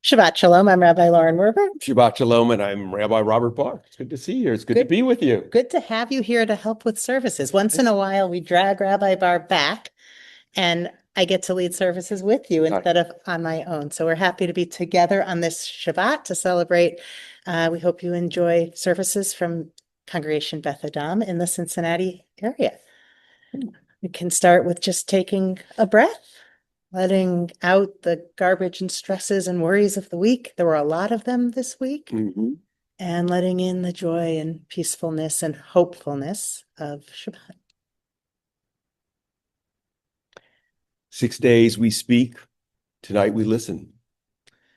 Shabbat Shalom. I'm Rabbi Lauren Werber. Shabbat Shalom, and I'm Rabbi Robert Barr. It's good to see you. It's good to be with you. Good to have you here to help with services. Once in a while, we drag Rabbi Barr back, and I get to lead services with you instead of on my own. So we're happy to be together on this Shabbat to celebrate. We hope you enjoy services from Congregation Beth Adam in the Cincinnati area. We can start with just taking a breath, letting out the garbage and stresses and worries of the week. There were a lot of them this week. And letting in the joy and peacefulness and hopefulness of Shabbat. 6 days we speak, tonight we listen.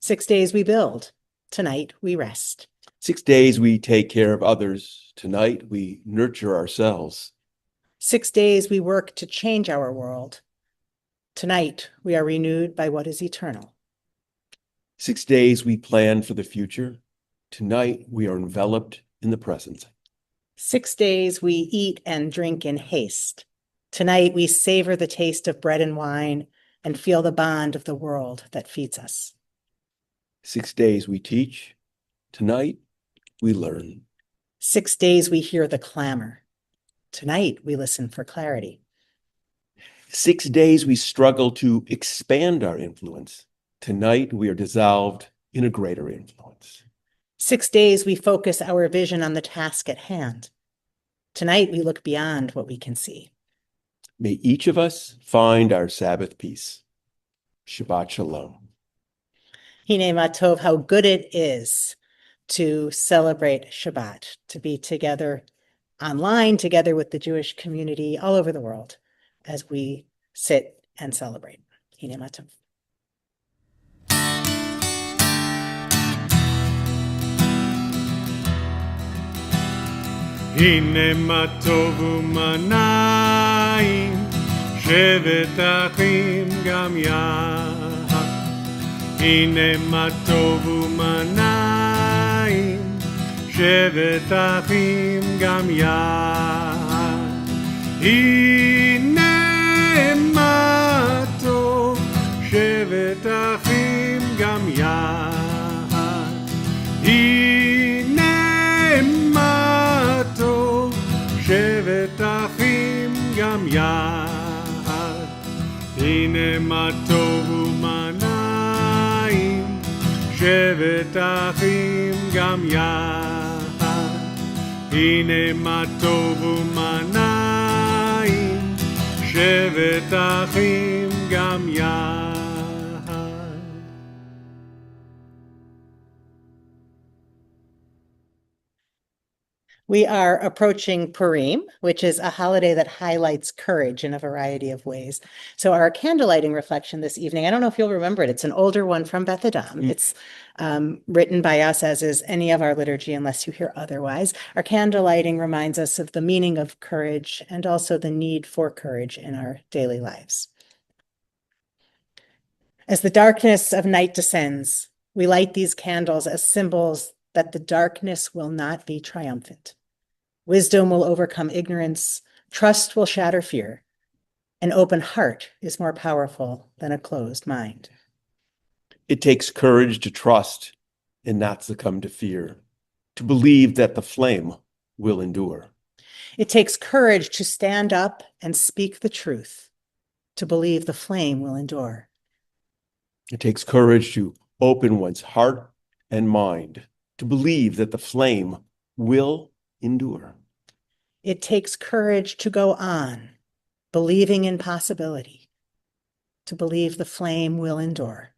6 days we build, tonight we rest. 6 days we take care of others, tonight we nurture ourselves. 6 days we work to change our world. Tonight we are renewed by what is eternal. 6 days we plan for the future. Tonight we are enveloped in the present. 6 days we eat and drink in haste. Tonight we savor the taste of bread and wine and feel the bond of the world that feeds us. 6 days we teach. Tonight we learn. 6 days we hear the clamor. Tonight we listen for clarity. 6 days we struggle to expand our influence. Tonight we are dissolved in a greater influence. 6 days we focus our vision on the task at hand. Tonight we look beyond what we can see. May each of us find our Sabbath peace. Shabbat Shalom. Hine Matov, how good it is to celebrate Shabbat, to be together online, together with the Jewish community all over the world as we sit and celebrate. Hine Matov. הנה מה טוב ומה נעים, שבת אחים גם יחד. הנה מה טוב ומה נעים, שבת אחים גם יחד. הנה מה טוב, שבת אחים גם יחד. הנה מה טוב, שבת אחים גם יחד. הנה מה טוב ומה נעים, שבת אחים גם יחד. הנה מה טוב ומה נעים, שבת אחים גם יחד. We are approaching Purim, which is a holiday that highlights courage in a variety of ways. So our candlelighting reflection this evening, I don't know if you'll remember it. It's an older one from Beth Adam. It's written by us, as is any of our liturgy, unless you hear otherwise. Our candlelighting reminds us of the meaning of courage and also the need for courage in our daily lives. As the darkness of night descends, we light these candles as symbols that the darkness will not be triumphant. Wisdom will overcome ignorance, trust will shatter fear. An open heart is more powerful than a closed mind. It takes courage to trust and not succumb to fear, to believe that the flame will endure. It takes courage to stand up and speak the truth, to believe the flame will endure. It takes courage to open one's heart and mind, to believe that the flame will endure. It takes courage to go on, believing in possibility, to believe the flame will endure.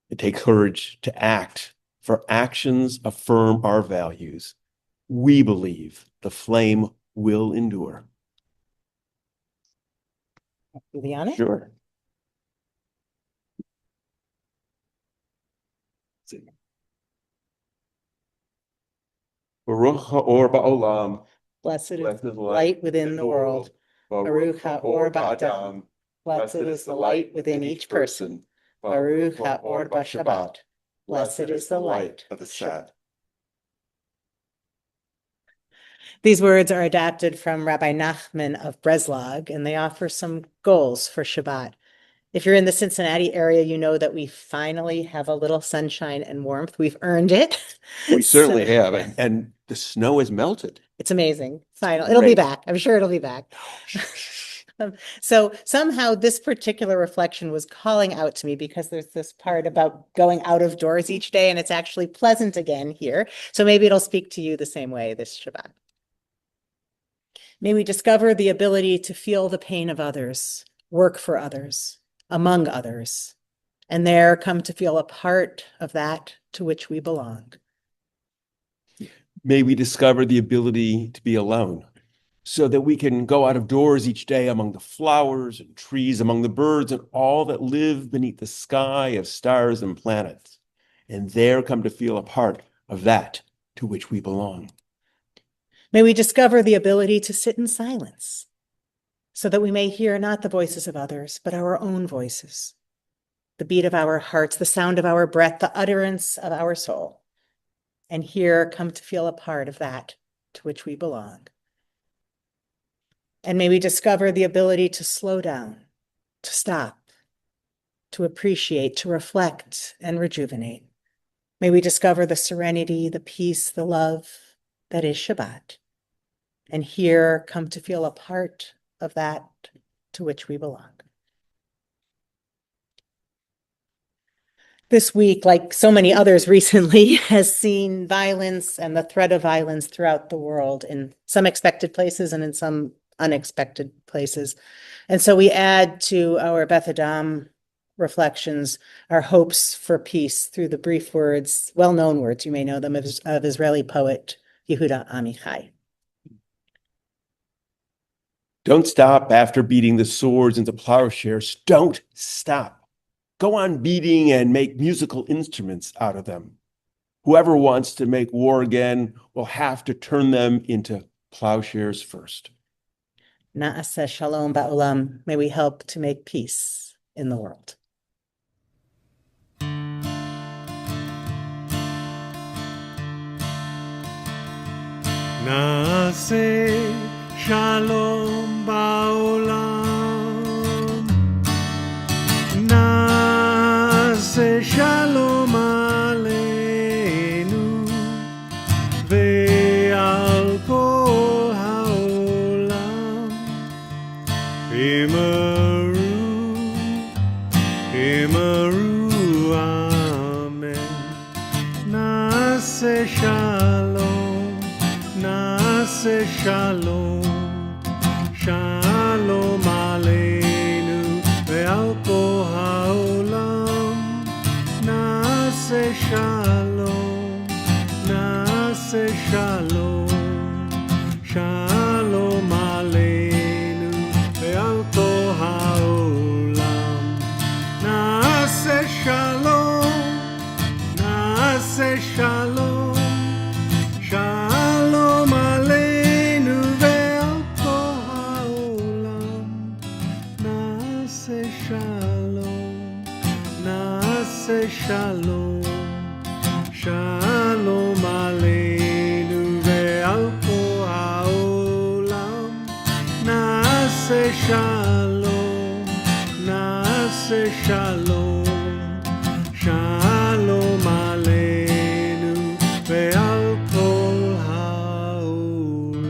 It takes courage to act, for actions affirm our values. We believe the flame will endure. Juliana? Sure. Baruch ha'or ba'olam. Blessed is the light within the world. Baruch ha'or ba'adam. Blessed is the light within each person. Baruch ha'or ba'Shabbat. Blessed is the light of the Shabbat. These words are adapted from Rabbi Nachman of Breslov, and they offer some goals for Shabbat. If you're in the Cincinnati area, you know that we finally have a little sunshine and warmth. We've earned it. We certainly So, have, and the snow has melted. it's amazing. Final. It'll be Great. back. I'm sure it'll be back. So somehow this particular reflection was calling out to me because there's this part about going out of doors each day, and it's actually pleasant again here. So maybe it'll speak to you the same way this Shabbat. May we discover the ability to feel the pain of others, work for others, among others, and there come to feel a part of that to which we belong. May we discover the ability to be alone so that we can go out of doors each day among the flowers and trees, among the birds and all that live beneath the sky of stars and planets, and there come to feel a part of that to which we belong. May we discover the ability to sit in silence so that we may hear not the voices of others, but our own voices, the beat of our hearts, the sound of our breath, the utterance of our soul, and here come to feel a part of that to which we belong. And may we discover the ability to slow down, to stop, to appreciate, to reflect, and rejuvenate. May we discover the serenity, the peace, the love that is Shabbat, and here come to feel a part of that to which we belong. This week, like so many others recently, has seen violence and the threat of violence throughout the world in some expected places and in some unexpected places. And so we add to our Beth Adam reflections our hopes for peace through the brief words, well-known words, you may know them, of Israeli poet Yehuda Amichai. Don't stop after beating the swords into plowshares. Don't stop. Go on beating and make musical instruments out of them. Whoever wants to make war again will have to turn them into plowshares first. Na'aseh shalom ba'olam. May we help to make peace in the world. Na'aseh shalom ba'olam. Na'aseh shalom aleinu ve'al kol ha'olam. Imaru, Imaru, Amen. Na'aseh shalom, Na'aseh shalom, Shalom aleinu ve'al kol ha'olam. Na'aseh shalom, Na'aseh shalom, Shalom aleinu ve'al kol ha'olam. Na'aseh shalom, Na'aseh shalom, Shalom aleinu ve'al kol ha'olam. Na'aseh shalom, Na'aseh shalom, Shalom aleinu ve'al kol ha'olam. Na'aseh shalom, Na'aseh shalom, Shalom aleinu ve'al kol ha'olam.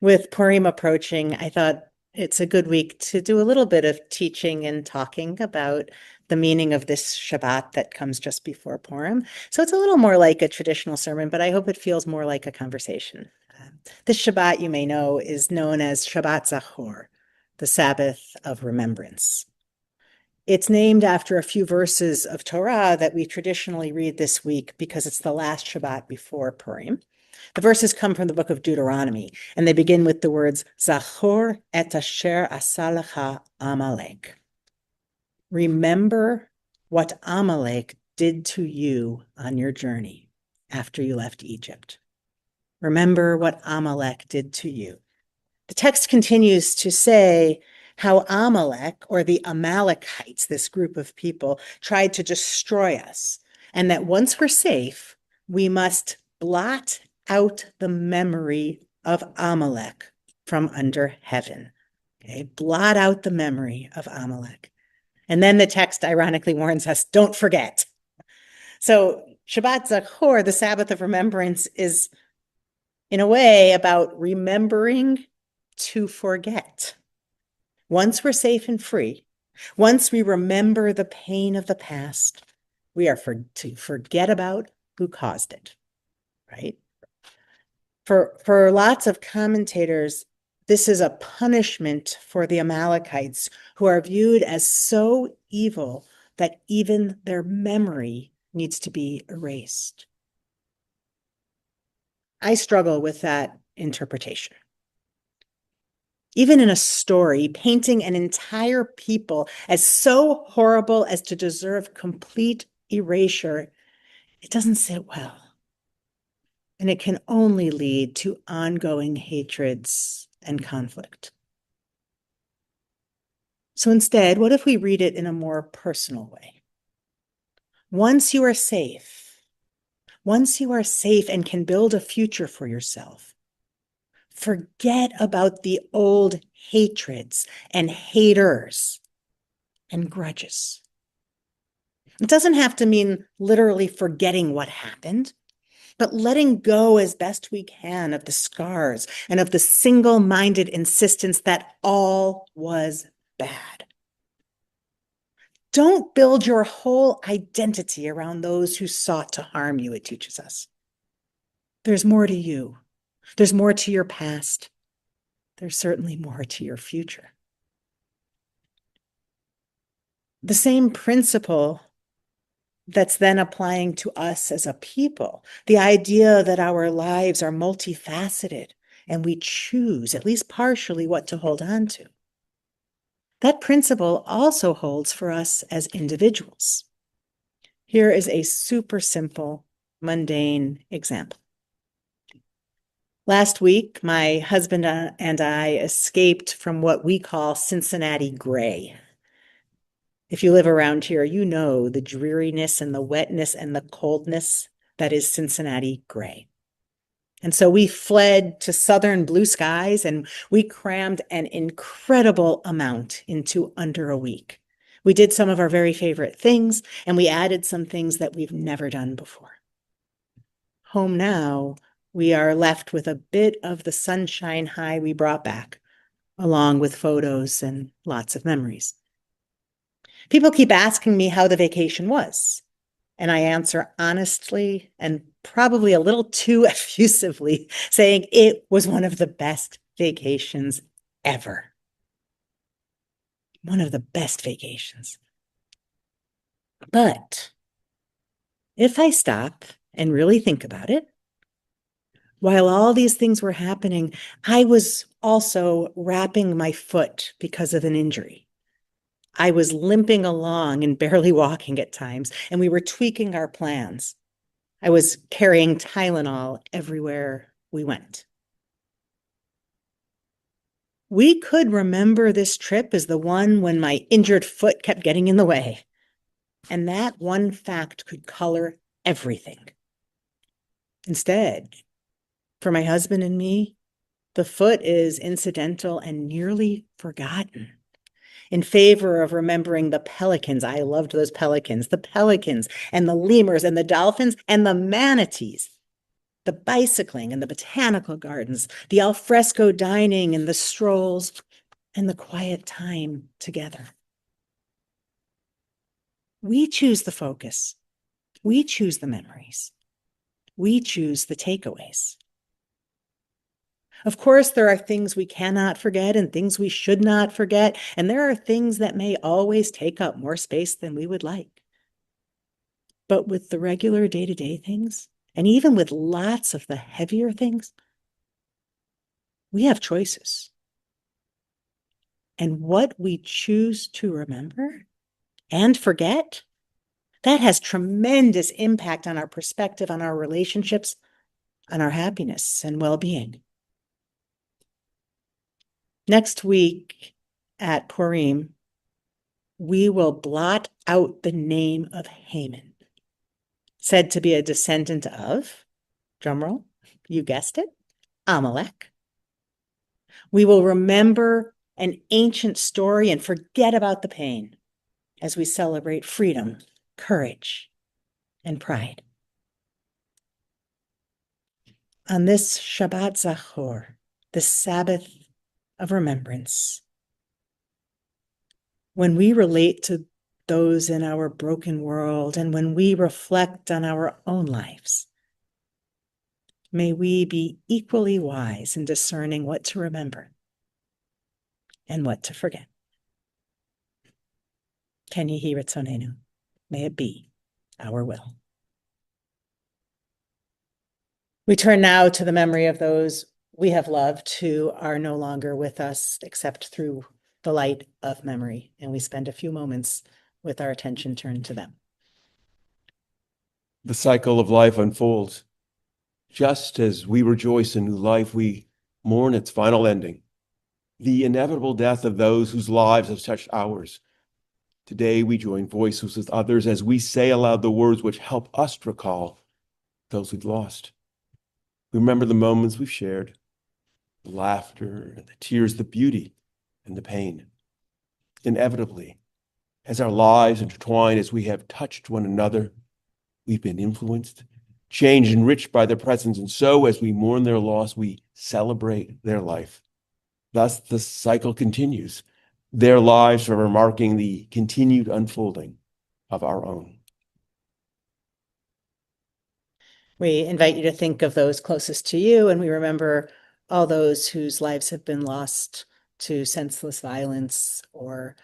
With Purim approaching, I thought it's a good week to do a little bit of teaching and talking about the meaning of this Shabbat that comes just before Purim. So it's a little more like a traditional sermon, but I hope it feels more like a conversation. This Shabbat, you may know, is known as Shabbat Zachor, the Sabbath of Remembrance. It's named after a few verses of Torah that we traditionally read this week because it's the last Shabbat before Purim. The verses come from the book of Deuteronomy, and they begin with the words, Zachor et asher asa lecha Amalek. Remember what Amalek did to you on your journey after you left Egypt. Remember what Amalek did to you. The text continues to say how Amalek, or the Amalekites, this group of people, tried to destroy us, and that once we're safe, we must blot out the memory of Amalek from under heaven. Okay, blot out the memory of Amalek. And then the text ironically warns us, don't forget. So Shabbat Zachor, the Sabbath of remembrance, is in a way about remembering to forget. Once we're safe and free, once we remember the pain of the past, we are to forget about who caused it, right? For lots of commentators, this is a punishment for the Amalekites, who are viewed as so evil that even their memory needs to be erased. I struggle with that interpretation. Even in a story, painting an entire people as so horrible as to deserve complete erasure, it doesn't sit well. And it can only lead to ongoing hatreds and conflict. So instead, what if we read it in a more personal way? Once you are safe and can build a future for yourself, forget about the old hatreds and haters and grudges. It doesn't have to mean literally forgetting what happened, but letting go as best we can of the scars and of the single-minded insistence that all was bad. Don't build your whole identity around those who sought to harm you, it teaches us. There's more to you. There's more to your past. There's certainly more to your future. The same principle that's then applying to us as a people, the idea that our lives are multifaceted and we choose, at least partially, what to hold on to. That principle also holds for us as individuals. Here is a super simple, mundane example. Last week, my husband and I escaped from what we call Cincinnati gray. If you live around here, you know the dreariness and the wetness and the coldness that is Cincinnati gray. And so we fled to southern blue skies, and we crammed an incredible amount into under a week. We did some of our very favorite things, and we added some things that we've never done before. Home now, we are left with a bit of the sunshine high we brought back, along with photos and lots of memories. People keep asking me how the vacation was, and I answer honestly and probably a little too effusively, saying it was one of the best vacations ever. One of the best vacations. But if I stop and really think about it, while all these things were happening, I was also wrapping my foot because of an injury. I was limping along and barely walking at times, and we were tweaking our plans. I was carrying Tylenol everywhere we went. We could remember this trip as the one when my injured foot kept getting in the way. And that one fact could color everything. Instead, for my husband and me, the foot is incidental and nearly forgotten in favor of remembering the pelicans. I loved those pelicans, the pelicans and the lemurs and the dolphins and the manatees, the bicycling and the botanical gardens, the alfresco dining and the strolls and the quiet time together. We choose the focus. We choose the memories. We choose the takeaways. Of course, there are things we cannot forget and things we should not forget, and there are things that may always take up more space than we would like. But with the regular day-to-day things, and even with lots of the heavier things, we have choices. And what we choose to remember and forget, that has tremendous impact on our perspective, on our relationships, on our happiness and well-being. Next week at Purim, we will blot out the name of Haman, said to be a descendant of, drumroll, you guessed it, Amalek. We will remember an ancient story and forget about the pain as we celebrate freedom, courage, and pride. On this Shabbat Zachor, the Sabbath of remembrance, when we relate to those in our broken world and when we reflect on our own lives, may we be equally wise in discerning what to remember and what to forget. Ken Yehi Ritzonenu, may it be our will. We turn now to the memory of those we have loved who are no longer with us except through the light of memory, and we spend a few moments with our attention turned to them. The cycle of life unfolds. Just as we rejoice in new life, we mourn its final ending, the inevitable death of those whose lives have touched ours. Today, we join voices with others as we say aloud the words which help us to recall those we've lost. We remember the moments we've shared, the laughter, the tears, the beauty, and the pain. Inevitably, as our lives intertwine, as we have touched one another, we've been influenced, changed, enriched by their presence. And so, as we mourn their loss, we celebrate their life. Thus, the cycle continues, their lives forever marking the continued unfolding of our own. We invite you to think of those closest to you, and we remember all those whose lives have been lost to senseless violence or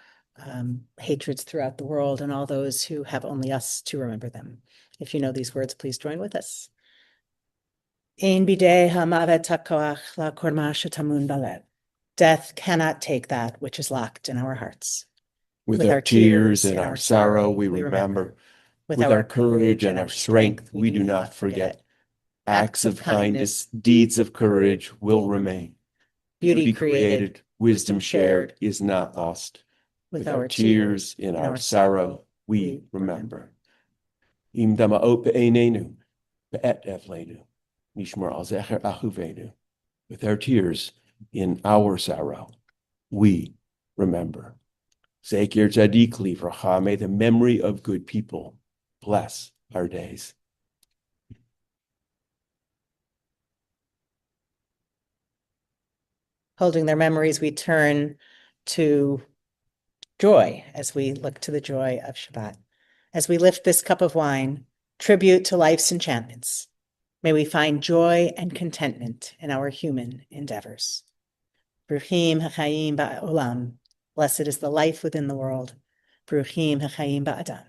hatreds throughout the world, and all those who have only us to remember them. If you know these words, please join with us. Ein bidei ha'mavet hakoach la'korma shetamun balev. Death cannot take that which is locked in our hearts. With our tears and our sorrow, we remember. With our courage and our strength, we do not forget. Acts of kindness, deeds of courage will remain. Beauty created, wisdom shared is not lost. With our tears in our sorrow, we remember. Im dama'ot be'einenu, be'et evlenu, nishmor al zecher ahuvenu. With our tears in our sorrow, we remember. Zekir Tzadik Livracha, may the memory of good people bless our days. Holding their memories, we turn to joy as we look to the joy of Shabbat. As we lift this cup of wine, tribute to life's enchantments, may we find joy and contentment in our human endeavors. Bruchim hachayim ba'olam, blessed is the life within the world. Bruchim hachayim ba'adam,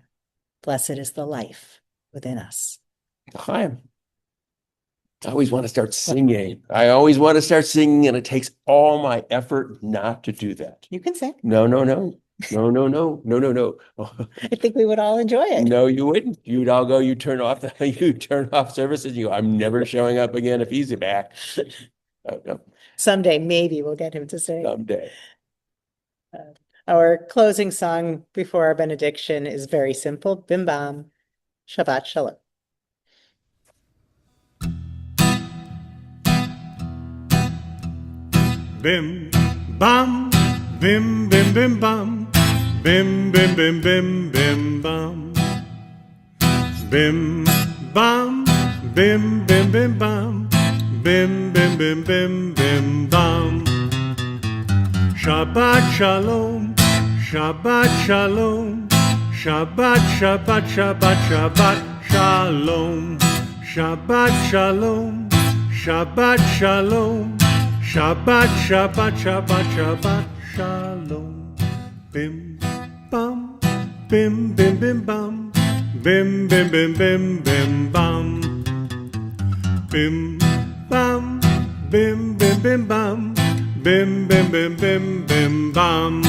blessed is the life within us. Chaim. I always want to start singing. And it takes all my effort not to do that. You can sing. No. No. I think we would all enjoy it. No, you wouldn't. You'd all go, you turn off services. You go, I'm never showing up again if he's back. No. Someday, maybe we'll get him to sing. Someday. Our closing song before our benediction is very simple. Bim Bam, Shabbat Shalom. Bim bam, bim bim bim bam, bim bim bim bim bim bam, bim bam, bim bim bim bam, bim bim bim bim bim bam. Shabbat shalom, Shabbat shalom, Shabbat Shabbat Shabbat Shabbat shalom, Shabbat shalom, Shabbat shalom. Shabbat, Shabbat, Shabbat, Shabbat, Shalom. Bim, bam, bim, bim, bim, bam, bim, bim, bim, bim, bim, bam. Bim, bam, bim, bim, bim, bam, bim, bim, bim, bim, bim, bam.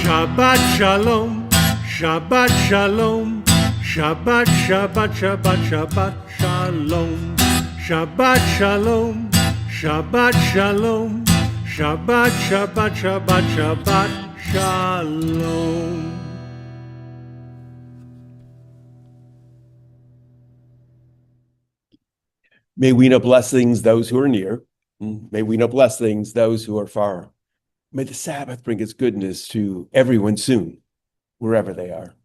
Shabbat, Shalom, Shabbat, Shalom, Shabbat, Shabbat, Shabbat, Shabbat, Shalom. Shabbat, Shalom. Shabbat Shalom, Shabbat, Shabbat, Shabbat, Shabbat, Shalom. May we know blessings those who are near. May we know blessings those who are far. May the Sabbath bring its goodness to everyone soon, wherever they are.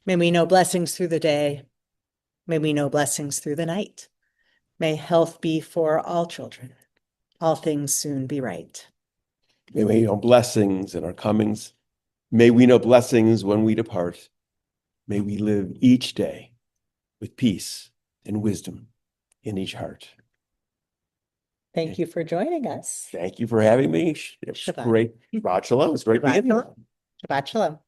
May we know blessings through the day. May we know blessings through the night. May health be for all children. All things soon be right. May we know blessings in our comings. May we know blessings when we depart. May we live each day with peace and wisdom in each heart. Thank you for joining us. Thank you for having me. It was Shabbat. great. Shabbat shalom. It's great being here. Shabbat shalom.